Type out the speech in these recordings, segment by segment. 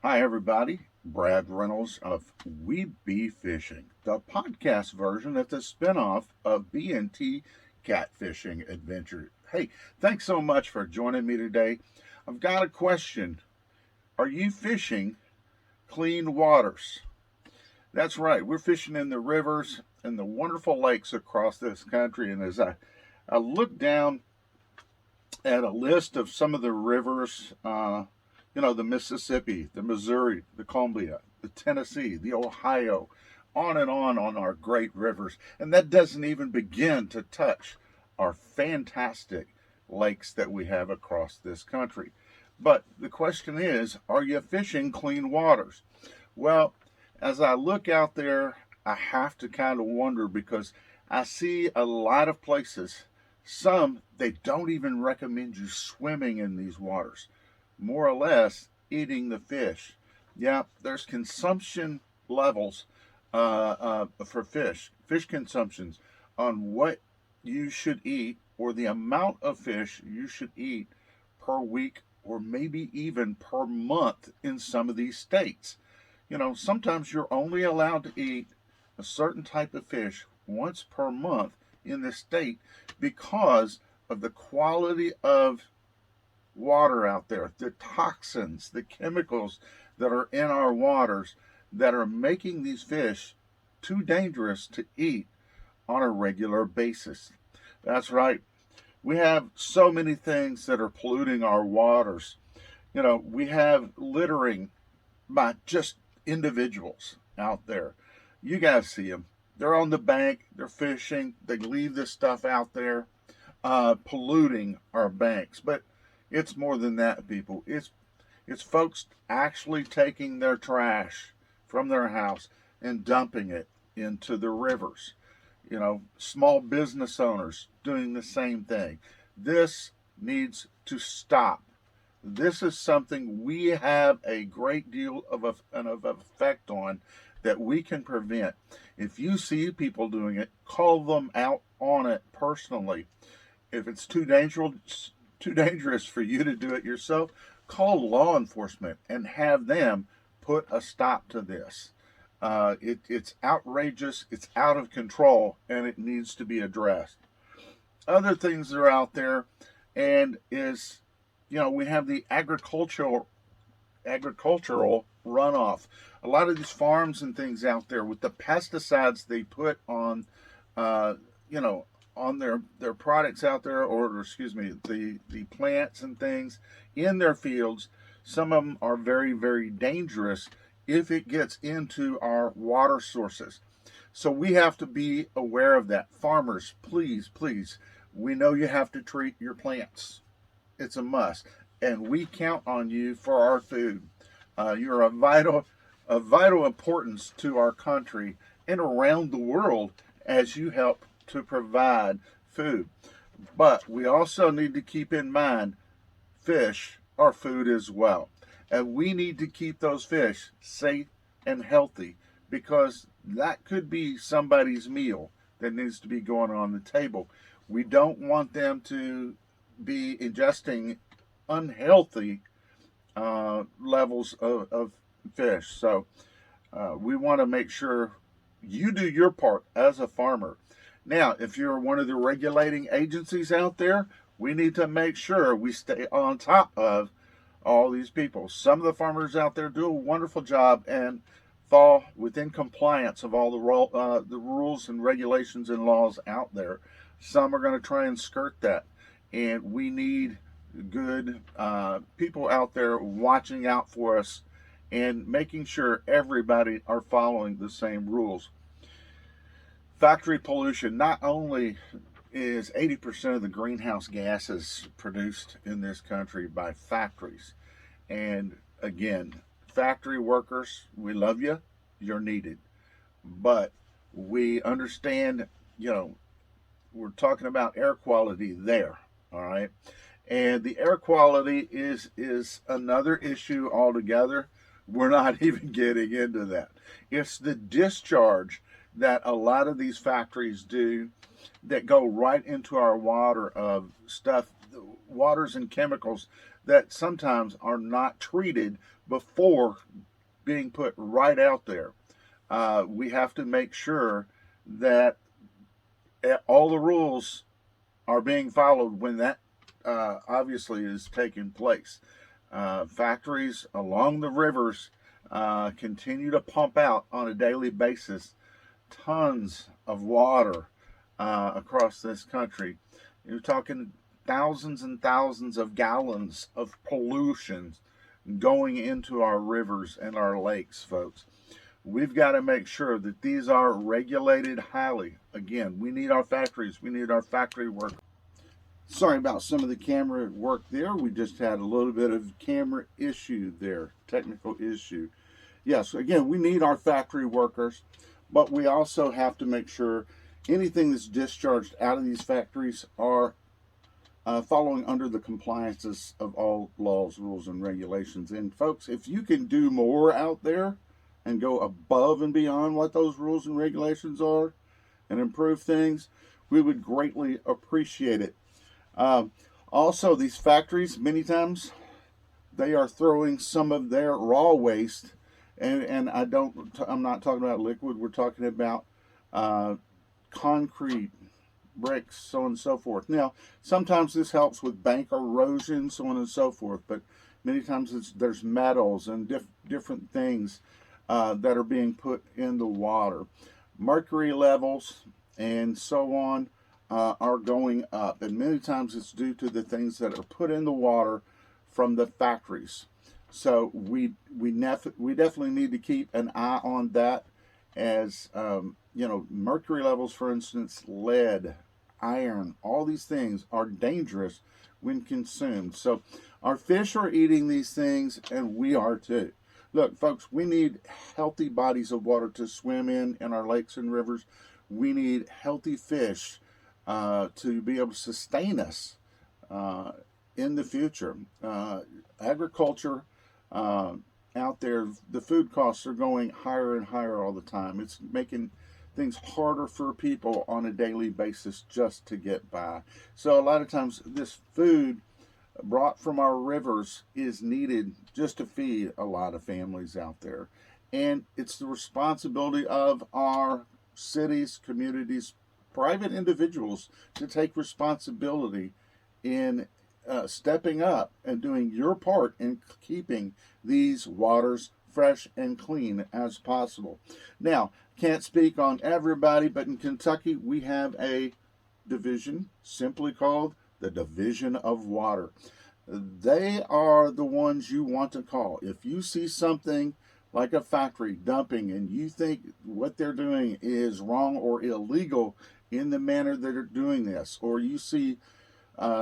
Hi, everybody. Brad Reynolds of We Be Fishing, the podcast version that's a spinoff of B&T Catfishing Adventure. Hey, thanks so much for joining me today. I've got a question. Are you fishing clean waters? That's right. We're fishing in the rivers and the wonderful lakes across this country. And as I look down at a list of some of the rivers, the Mississippi, the Missouri, the Columbia, the Tennessee, the Ohio, on our great rivers. And that doesn't even begin to touch our fantastic lakes that we have across this country. But the question is, are you fishing clean waters? Well, as I look out there, I have to kind of wonder because I see a lot of places, some they don't even recommend you swimming in these waters, more or less eating the fish. Yeah, there's consumption levels for fish consumptions on what you should eat or the amount of fish you should eat per week or maybe even per month in some of these states. Sometimes you're only allowed to eat a certain type of fish once per month in this state because of the quality of water out there, the toxins, the chemicals that are in our waters that are making these fish too dangerous to eat on a regular basis. That's right. We have so many things that are polluting our waters. We have littering by just individuals out there. You guys see them. They're on the bank, they're fishing, they leave this stuff out there, polluting our banks. But it's more than that, people. It's folks actually taking their trash from their house and dumping it into the rivers. Small business owners doing the same thing. This needs to stop. This is something we have a great deal of effect on that we can prevent. If you see people doing it, call them out on it personally. If it's too dangerous for you to do it yourself, call law enforcement and have them put a stop to this. It's outrageous, it's out of control, and it needs to be addressed. Other things that are out there, and is we have the agricultural runoff. A lot of these farms and things out there with the pesticides they put on, uh, you know, on their products out there, or excuse me, the plants and things in their fields. Some of them are very very dangerous if it gets into our water sources. So we have to be aware of that. Farmers, please, please, we know you have to treat your plants. It's a must, and we count on you for our food. You're a vital importance to our country and around the world as you help to provide food. But we also need to keep in mind fish are food as well. And we need to keep those fish safe and healthy because that could be somebody's meal that needs to be going on the table. We don't want them to be ingesting unhealthy levels of fish. So we want to make sure you do your part as a farmer. Now, if you're one of the regulating agencies out there, we need to make sure we stay on top of all these people. Some of the farmers out there do a wonderful job and fall within compliance of all the rules and regulations and laws out there. Some are going to try and skirt that, and we need good people out there watching out for us and making sure everybody are following the same rules. Factory pollution not only is 80% of the greenhouse gases produced in this country by factories. And again, factory workers, we love you, you're needed. But we understand, we're talking about air quality there, all right? And the air quality is another issue altogether. We're not even getting into that. It's the discharge that a lot of these factories do that go right into our water of stuff, waters and chemicals that sometimes are not treated before being put right out there. We have to make sure that all the rules are being followed when that obviously is taking place. Factories along the rivers continue to pump out on a daily basis tons of water across this country. You're talking thousands and thousands of gallons of pollution going into our rivers and our lakes, folks. We've got to make sure that these are regulated highly. Again, we need our factories, we need our factory workers. Sorry about some of the camera work there. We just had a little bit of camera issue there, technical issue. Yes, again, we need our factory workers, but we also have to make sure anything that's discharged out of these factories are following under the compliances of all laws, rules, and regulations. And folks, if you can do more out there and go above and beyond what those rules and regulations are and improve things, we would greatly appreciate it. Also, these factories, many times, they are throwing some of their raw waste, and I'm not talking about liquid, we're talking about concrete, bricks, so on and so forth. Now, sometimes this helps with bank erosion, so on and so forth, but many times there's metals and different things that are being put in the water. Mercury levels and so on are going up, and many times it's due to the things that are put in the water from the factories. So we definitely need to keep an eye on that, as mercury levels, for instance, lead, iron, all these things are dangerous when consumed. So our fish are eating these things, and we are too. Look, folks, we need healthy bodies of water to swim in our lakes and rivers. We need healthy fish to be able to sustain us in the future. Agriculture out there, the food costs are going higher and higher all the time. It's making things harder for people on a daily basis just to get by. So a lot of times this food brought from our rivers is needed just to feed a lot of families out there. And it's the responsibility of our cities, communities, private individuals to take responsibility in stepping up and doing your part in keeping these waters fresh and clean as possible. Now, can't speak on everybody, but in Kentucky we have a division simply called the Division of Water. They are the ones you want to call. If you see something like a factory dumping and you think what they're doing is wrong or illegal in the manner that they're doing this, or you see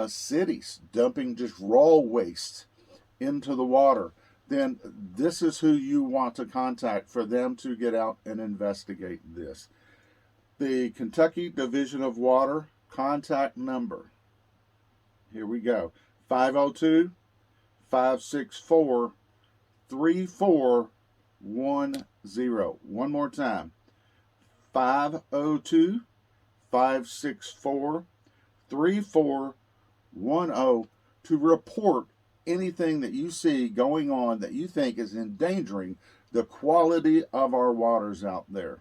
cities dumping just raw waste into the water, then this is who you want to contact for them to get out and investigate this. The Kentucky Division of Water contact number. Here we go. 502-564-3410. One more time. 502-564-3410 to report anything that you see going on that you think is endangering the quality of our waters out there.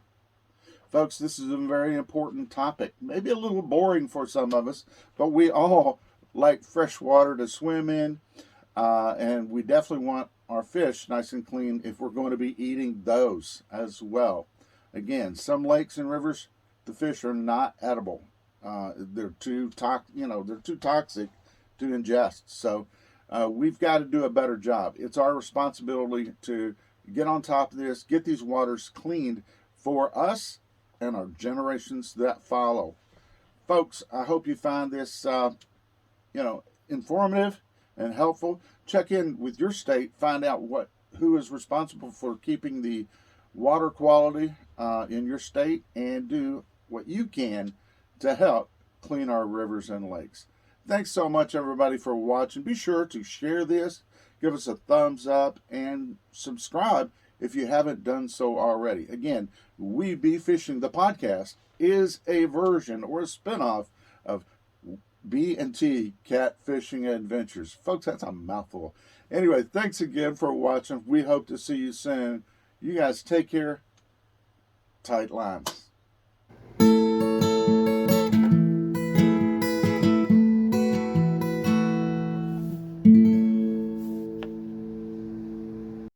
Folks, this is a very important topic. Maybe a little boring for some of us, but we all like fresh water to swim in, and we definitely want our fish nice and clean if we're going to be eating those as well. Again, some lakes and rivers, the fish are not edible. They're too toxic to ingest. So we've got to do a better job. It's our responsibility to get on top of this, get these waters cleaned for us and our generations that follow. Folks, I hope you find this informative and helpful. Check in with your state, find out who is responsible for keeping the water quality in your state, and do what you can to help clean our rivers and lakes. Thanks so much, everybody, for watching. Be sure to share this, give us a thumbs up, and subscribe if you haven't done so already. Again, We Be Fishing, the podcast, is a version or a spinoff of B&T Catfishing Adventures. Folks, that's a mouthful. Anyway, thanks again for watching. We hope to see you soon. You guys take care. Tight lines.